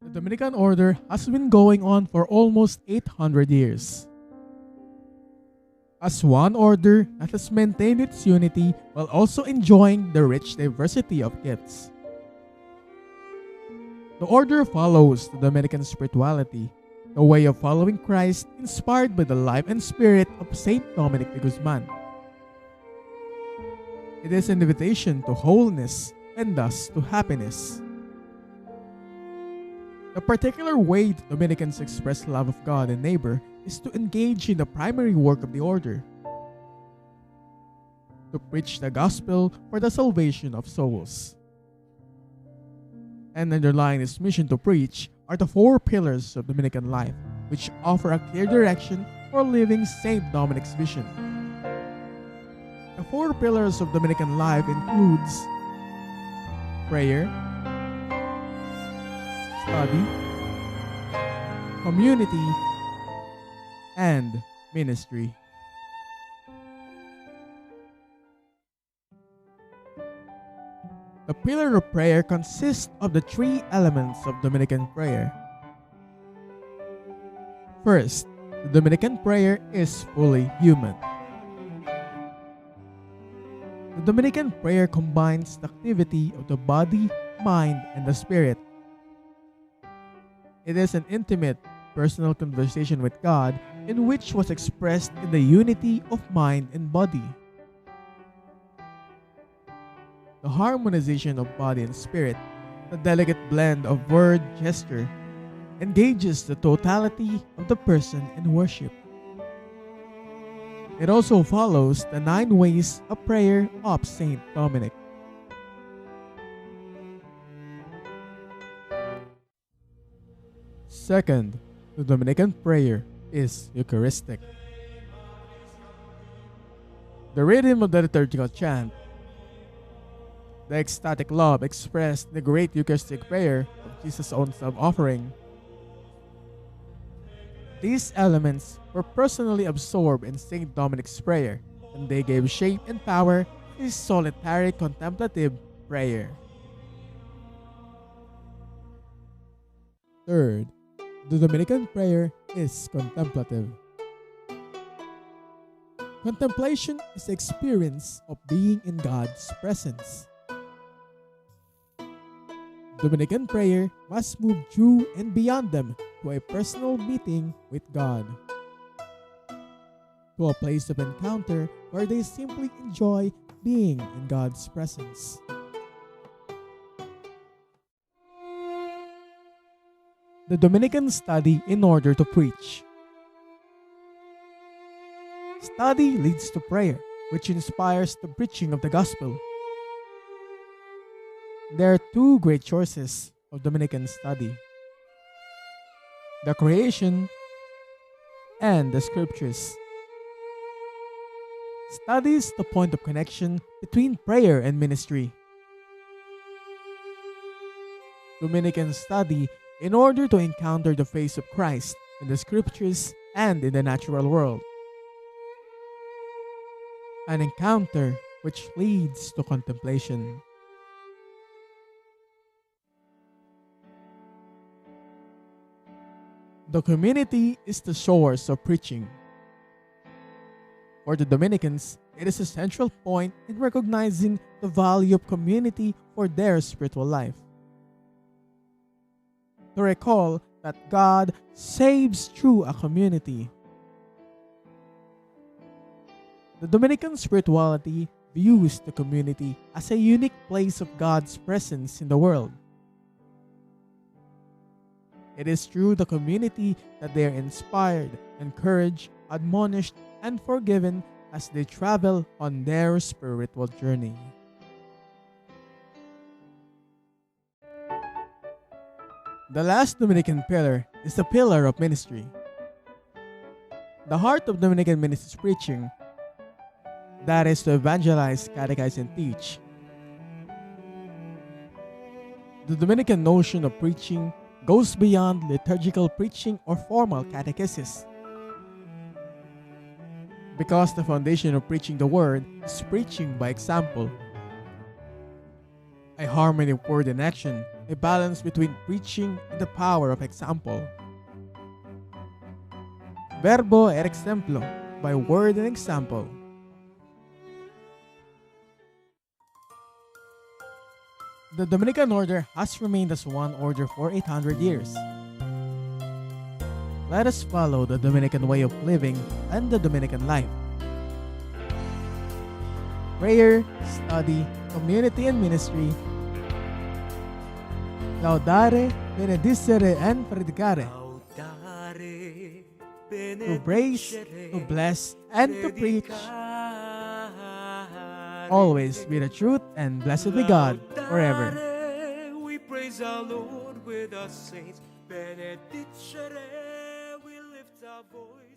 The Dominican order has been going on for almost 800 years. As one order that has maintained its unity while also enjoying the rich diversity of gifts. The order follows the Dominican spirituality, the way of following Christ inspired by the life and spirit of Saint Dominic de Guzman. It is an invitation to wholeness and thus to happiness. The particular way the Dominicans express love of God and neighbor is to engage in the primary work of the order, to preach the gospel for the salvation of souls. And underlying this mission to preach are the four pillars of Dominican life, which offer a clear direction for living Saint Dominic's vision. The four pillars of Dominican life includes prayer, study, community, and ministry. The pillar of prayer consists of the three elements of Dominican prayer. First, the Dominican prayer is fully human. The Dominican prayer combines the activity of the body, mind, and the spirit. It is an intimate, personal conversation with God in which was expressed in the unity of mind and body. The harmonization of body and spirit, the delicate blend of word gesture, engages the totality of the person in worship. It also follows the 9 ways of prayer of Saint Dominic. Second, the Dominican prayer is Eucharistic. The rhythm of the liturgical chant, the ecstatic love expressed in the great Eucharistic prayer of Jesus' own self-offering. These elements were personally absorbed in Saint Dominic's prayer, and they gave shape and power to his solitary contemplative prayer. Third, the Dominican prayer is contemplative. Contemplation is the experience of being in God's presence. Dominican prayer must move through and beyond them to a personal meeting with God, to a place of encounter where they simply enjoy being in God's presence. The Dominican study in order to preach. Study leads to prayer, which inspires the preaching of the gospel. There are 2 great sources of Dominican study: the creation and the scriptures. Study is the point of connection between prayer and ministry. Dominicans study in order to encounter the face of Christ in the scriptures and in the natural world. An encounter which leads to contemplation. The community is the source of preaching. For the Dominicans, it is a central point in recognizing the value of community for their spiritual life. To recall that God saves through a community. The Dominican spirituality views the community as a unique place of God's presence in the world. It is through the community that they are inspired, encouraged, admonished, and forgiven as they travel on their spiritual journey. The last Dominican pillar is the pillar of ministry. The heart of Dominican ministry is preaching, that is to evangelize, catechize, and teach. The Dominican notion of preaching goes beyond liturgical preaching or formal catechesis. Because the foundation of preaching the word is preaching by example. A harmony of word and action a balance between preaching and the power of example. Verbo et exemplo, by word and example. The Dominican order has remained as one order for 800 years. Let us follow the Dominican way of living and the Dominican life. Prayer, study, community and ministry. Laudare, benedicere and predicare. To praise, to bless, and to preach. Always be the truth and blessed be God forever. We praise our Lord with our saints. Benedicere, we lift our voice.